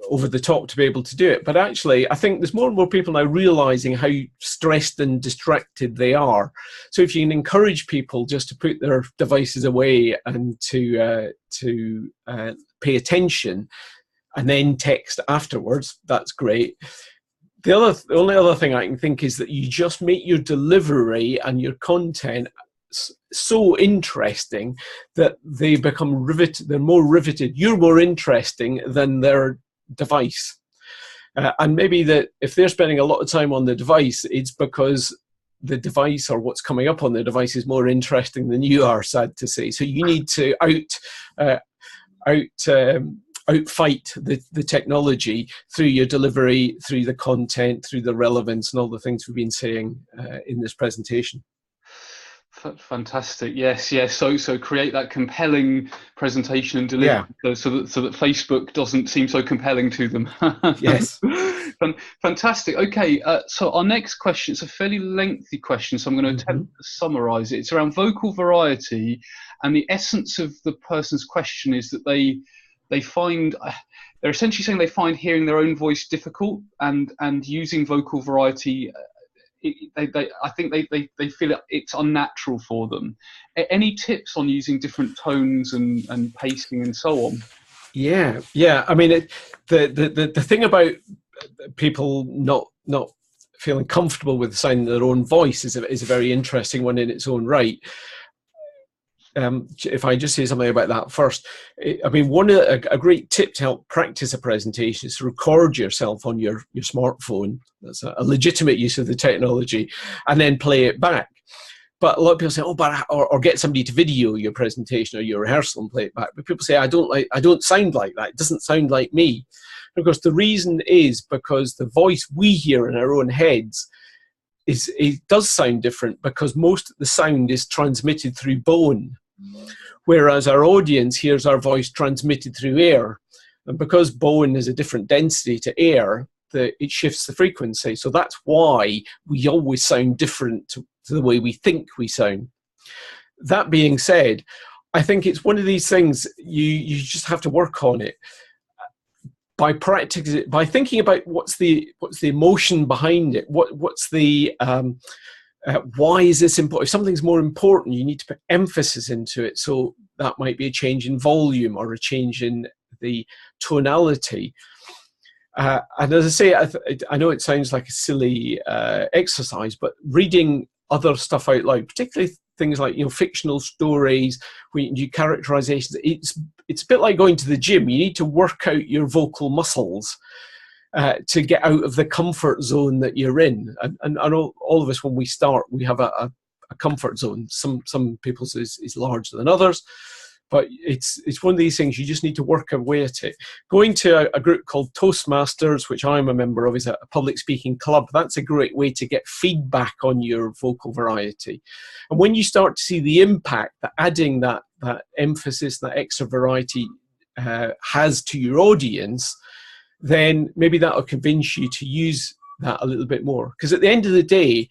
over the top to be able to do it, but actually I think there's more and more people now realizing how stressed and distracted they are. So if you can encourage people just to put their devices away and to pay attention and then text afterwards, that's great. The only other thing I can think is that you just make your delivery and your content so interesting that they become riveted. They're more riveted. You're more interesting than their device. And maybe that if they're spending a lot of time on the device, it's because the device or what's coming up on the device is more interesting than you are, sad to say. So you need to outfight the technology through your delivery, through the content, through the relevance, and all the things we've been saying in this presentation. Fantastic. Yes. So create that compelling presentation and delivery, so that Facebook doesn't seem so compelling to them. Yes. Fantastic. Okay. So our next question, it's a fairly lengthy question, so I'm going to attempt to summarize it. It's around vocal variety, and the essence of the person's question is that they're essentially saying they find hearing their own voice difficult, and using vocal variety, I think they feel it's unnatural for them. Any tips on using different tones and pacing and so on? Yeah. I mean, the thing about people not feeling comfortable with the sound of their own voice is a very interesting one in its own right. If I just say something about that first, I mean, a great tip to help practice a presentation is to record yourself on your smartphone. That's a legitimate use of the technology, and then play it back. But a lot of people say, or get somebody to video your presentation or your rehearsal and play it back. But people say, I don't sound like that. It doesn't sound like me. Because the reason is because the voice we hear in our own heads it does sound different, because most of the sound is transmitted through bone. Whereas our audience hears our voice transmitted through air, and because bone is a different density to air, it shifts the frequency. So that's why we always sound different to the way we think we sound. That being said, I think it's one of these things you just have to work on it by practicing it, by thinking about what's the emotion behind it, what's the why is this important? If something's more important, you need to put emphasis into it. So that might be a change in volume or a change in the tonality. And as I say, I know it sounds like a silly exercise, but reading other stuff out loud, particularly things like, fictional stories, where you can do characterizations, it's a bit like going to the gym. You need to work out your vocal muscles to get out of the comfort zone that you're in. And I know all of us, when we start, we have a comfort zone. Some people's is larger than others. But it's one of these things you just need to work away at it. Going to a group called Toastmasters, which I'm a member of, is a public speaking club. That's a great way to get feedback on your vocal variety. And when you start to see the impact that adding that emphasis, that extra variety has to your audience, then maybe that'll convince you to use that a little bit more. Because at the end of the day,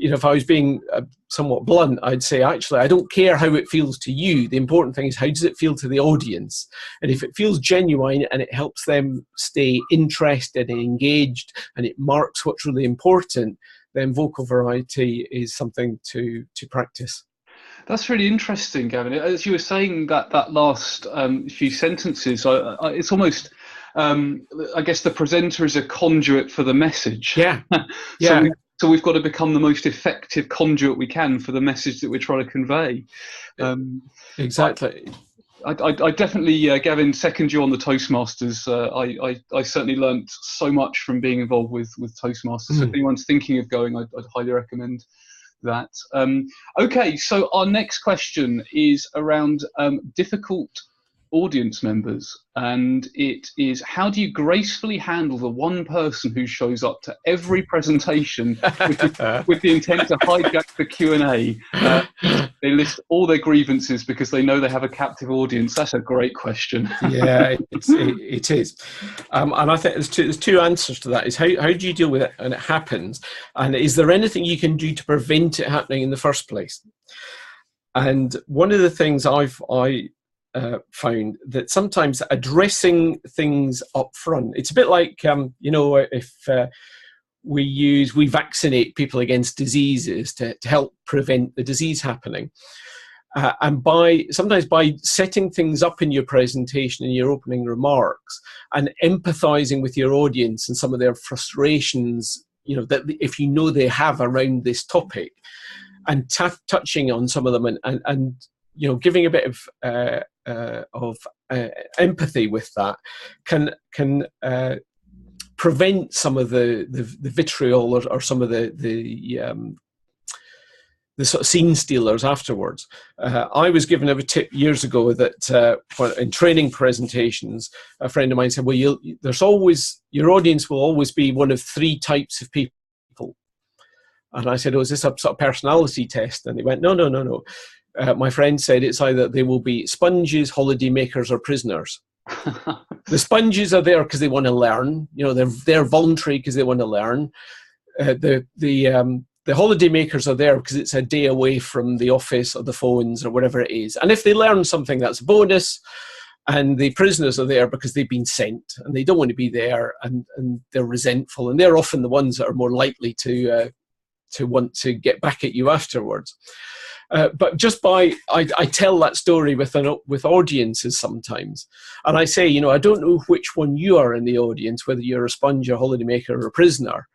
if I was being somewhat blunt, I'd say, actually, I don't care how it feels to you. The important thing is, how does it feel to the audience? And if it feels genuine and it helps them stay interested and engaged, and it marks what's really important, then vocal variety is something to practice. That's really interesting, Gavin. As you were saying that last few sentences, it's almost, I guess the presenter is a conduit for the message. Yeah, yeah. So we've got to become the most effective conduit we can for the message that we're trying to convey. Exactly. I definitely, Gavin, second you on the Toastmasters. I certainly learnt so much from being involved with Toastmasters. So if anyone's thinking of going, I'd highly recommend that. Okay, so our next question is around difficult audience members, and it is, how do you gracefully handle the one person who shows up to every presentation with the intent to hijack the Q&A? They list all their grievances because they know they have a captive audience. That's a great question. Yeah, it is. And I think there's two answers to that. Is how do you deal with it when it happens? And is there anything you can do to prevent it happening in the first place? And one of the things I found that sometimes addressing things up front, it's a bit like, if we vaccinate people against diseases to help prevent the disease happening. And sometimes by setting things up in your presentation, in your opening remarks, and empathizing with your audience and some of their frustrations, that if they have around this topic, and touching on some of them, and giving a bit of empathy with that, can prevent some of the vitriol or some of the sort of scene stealers afterwards. I was given a tip years ago that in training presentations, a friend of mine said, well, your audience will always be one of three types of people. And I said, oh, is this a sort of personality test? And he went, no. My friend said it's either they will be sponges, holiday makers, or prisoners. The sponges are there because they want to learn. They're voluntary because they want to learn. The holiday makers are there because it's a day away from the office or the phones or whatever it is. And if they learn something, that's a bonus. And the prisoners are there because they've been sent and they don't want to be there, and they're resentful. And they're often the ones that are more likely to want to get back at you afterwards. But just I tell that story with audiences sometimes, and I say, I don't know which one you are in the audience, whether you're a sponge, a holidaymaker, or a prisoner,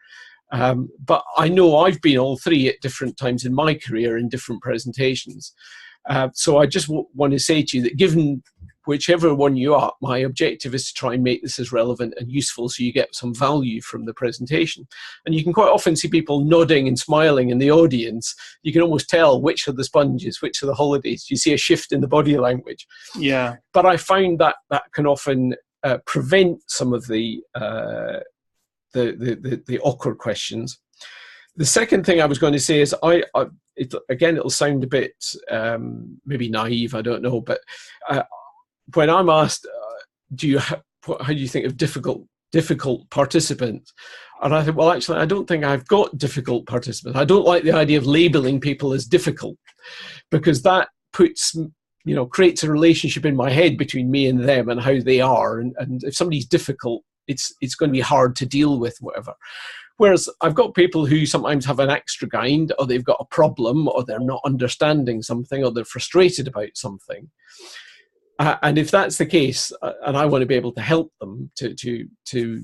but I know I've been all three at different times in my career in different presentations. So I just want to say to you that, given whichever one you are, my objective is to try and make this as relevant and useful so you get some value from the presentation. And you can quite often see people nodding and smiling in the audience. You can almost tell which are the sponges, which are the holidays. You see a shift in the body language. Yeah. But I find that can often prevent some of the awkward questions. The second thing I was going to say is, it'll sound a bit maybe naive, I don't know, but when I'm asked, how do you think of difficult participants? And I think, well, actually, I don't think I've got difficult participants. I don't like the idea of labeling people as difficult, because that creates a relationship in my head between me and them and how they are. And if somebody's difficult, it's going to be hard to deal with, whatever. Whereas I've got people who sometimes have an extra kind, or they've got a problem, or they're not understanding something, or they're frustrated about something. And if that's the case, and I want to be able to help them to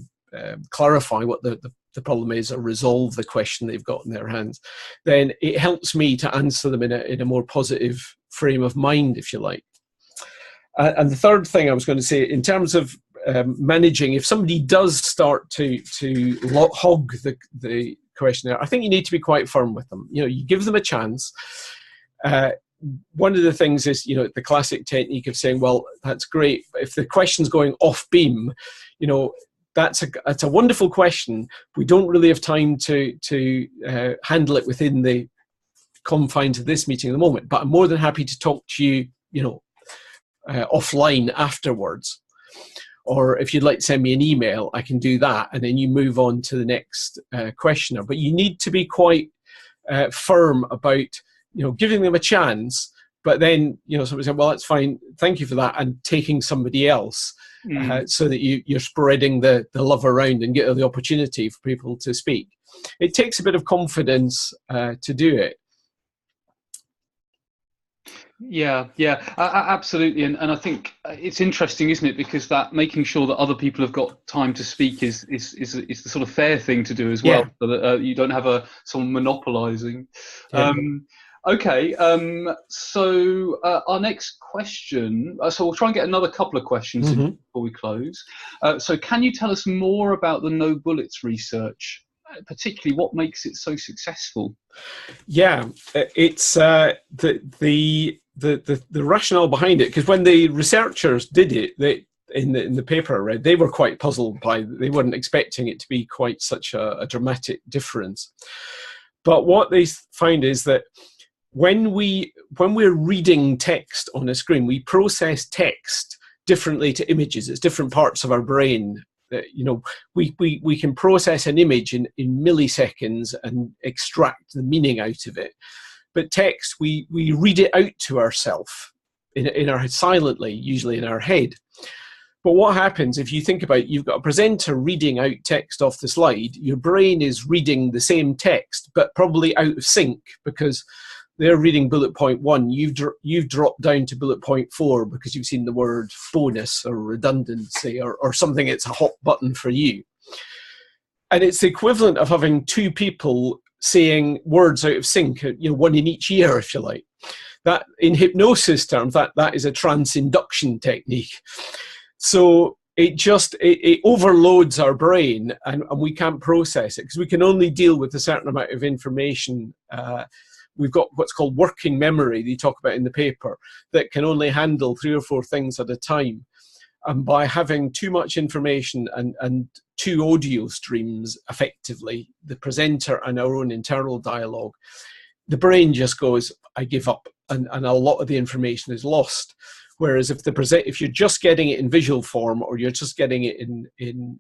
clarify what the problem is or resolve the question they've got in their hands, then it helps me to answer them in a more positive frame of mind, if you like. And the third thing I was going to say, in terms of managing, if somebody does start to hog the questionnaire, I think you need to be quite firm with them. You give them a chance. One of the things is, the classic technique of saying, well, that's great, but if the question's going off beam, that's a wonderful question. We don't really have time to handle it within the confines of this meeting at the moment, but I'm more than happy to talk to you, offline afterwards. Or if you'd like to send me an email, I can do that, and then you move on to the next questioner. But you need to be quite firm about, giving them a chance, but then, somebody said, well, that's fine, thank you for that, and taking somebody else, so that you're spreading the love around and get the opportunity for people to speak. It takes a bit of confidence to do it. Yeah, absolutely, and I think it's interesting, isn't it? Because that making sure that other people have got time to speak is the sort of fair thing to do as well, so that you don't have someone monopolising. Yeah. Okay, so our next question. So we'll try and get another couple of questions in before we close. So can you tell us more about the no bullets research? Particularly, what makes it so successful? Yeah, it's the rationale behind it, because when the researchers did it, in the paper I read, they were quite puzzled by. They weren't expecting it to be quite such a dramatic difference. But what they found is that when we're reading text on a screen, we process text differently to images. It's different parts of our brain. We can process an image in milliseconds and extract the meaning out of it. But text, we read it out to ourselves in our head, silently, usually in our head. But what happens if you think about it, you've got a presenter reading out text off the slide, your brain is reading the same text, but probably out of sync, because they're reading bullet point 1, you've dropped down to bullet point 4 because you've seen the word bonus or redundancy or something. It's a hot button for you. And it's the equivalent of having two people saying words out of sync, one in each ear, if you like. That, in hypnosis terms, that is a trans-induction technique. So it overloads our brain, and we can't process it because we can only deal with a certain amount of information. We've got what's called working memory, that you talk about in the paper, that can only handle 3 or 4 things at a time. And by having too much information and 2 audio streams, effectively, the presenter and our own internal dialogue, the brain just goes, I give up, and a lot of the information is lost. Whereas if you're just getting it in visual form, or you're just getting it in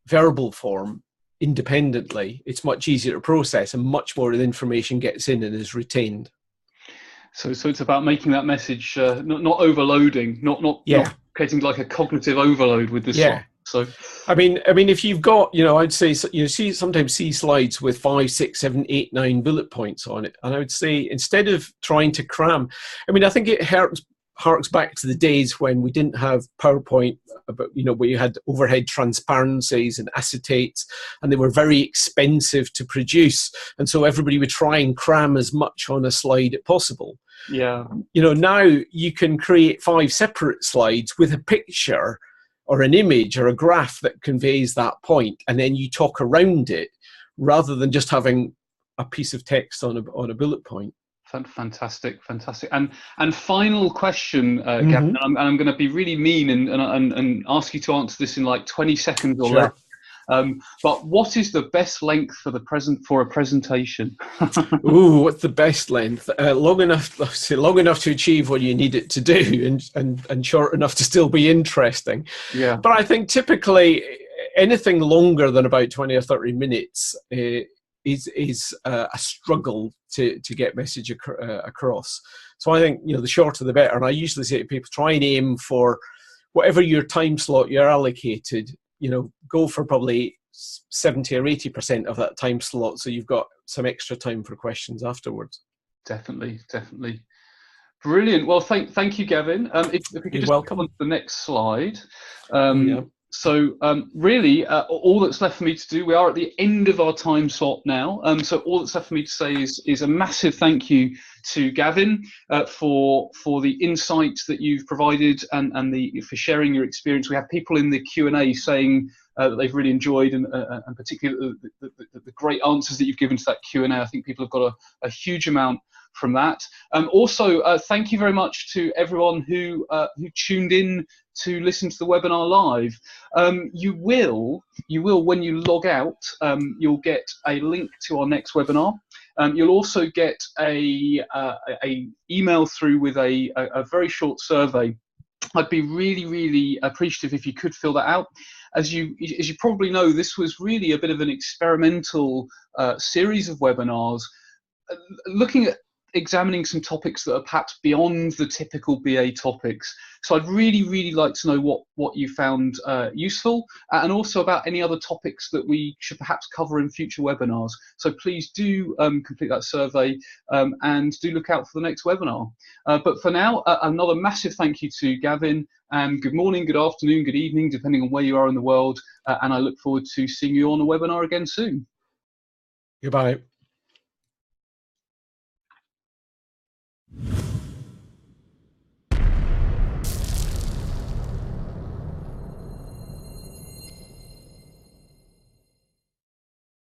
verbal form, independently, it's much easier to process, and much more of the information gets in and is retained. So it's about making that message not overloading, not creating like a cognitive overload with this slide. So I mean, if you've got, I'd say sometimes see slides with 5, 6, 7, 8, 9 bullet points on it, and I would say, instead of trying to cram, I think it harks back to the days when we didn't have PowerPoint, but where you had overhead transparencies and acetates, and they were very expensive to produce, and so everybody would try and cram as much on a slide as possible. Yeah. Now you can create 5 separate slides with a picture or an image or a graph that conveys that point, and then you talk around it rather than just having a piece of text on a bullet point. Fantastic. And final question, Gavin, and I'm going to be really mean and ask you to answer this in like 20 seconds or less. But what is the best length for a presentation? Ooh, what's the best length? Long enough to achieve what you need it to do, and short enough to still be interesting. Yeah. But I think typically anything longer than about 20 or 30 minutes is a struggle to get message across. So I think the shorter the better. And I usually say to people, try and aim for whatever your time slot you're allocated. Go for probably 70 or 80% of that time slot, so you've got some extra time for questions afterwards. Definitely. Brilliant. Well, thank you, Gavin. If we could just welcome. come on to the next slide. So really, all that's left for me to do, we are at the end of our time slot now. So all that's left for me to say is a massive thank you to Gavin for the insights that you've provided and for sharing your experience. We have people in the Q&A saying that they've really enjoyed and particularly the great answers that you've given to that Q&A. I think people have got a huge amount from that. Also, thank you very much to everyone who tuned in to listen to the webinar live. You will, when you log out, you'll get a link to our next webinar. You'll also get a email through with a very short survey. I'd be really appreciative if you could fill that out. As you probably know, this was really a bit of an experimental series of webinars looking at examining some topics that are perhaps beyond the typical BA topics. So I'd really like to know what you found useful, and also about any other topics that we should perhaps cover in future webinars. So please do complete that survey and do look out for the next webinar. But for now, another massive thank you to Gavin, and good morning, good afternoon, good evening, depending on where you are in the world, and I look forward to seeing you on a webinar again soon. Goodbye.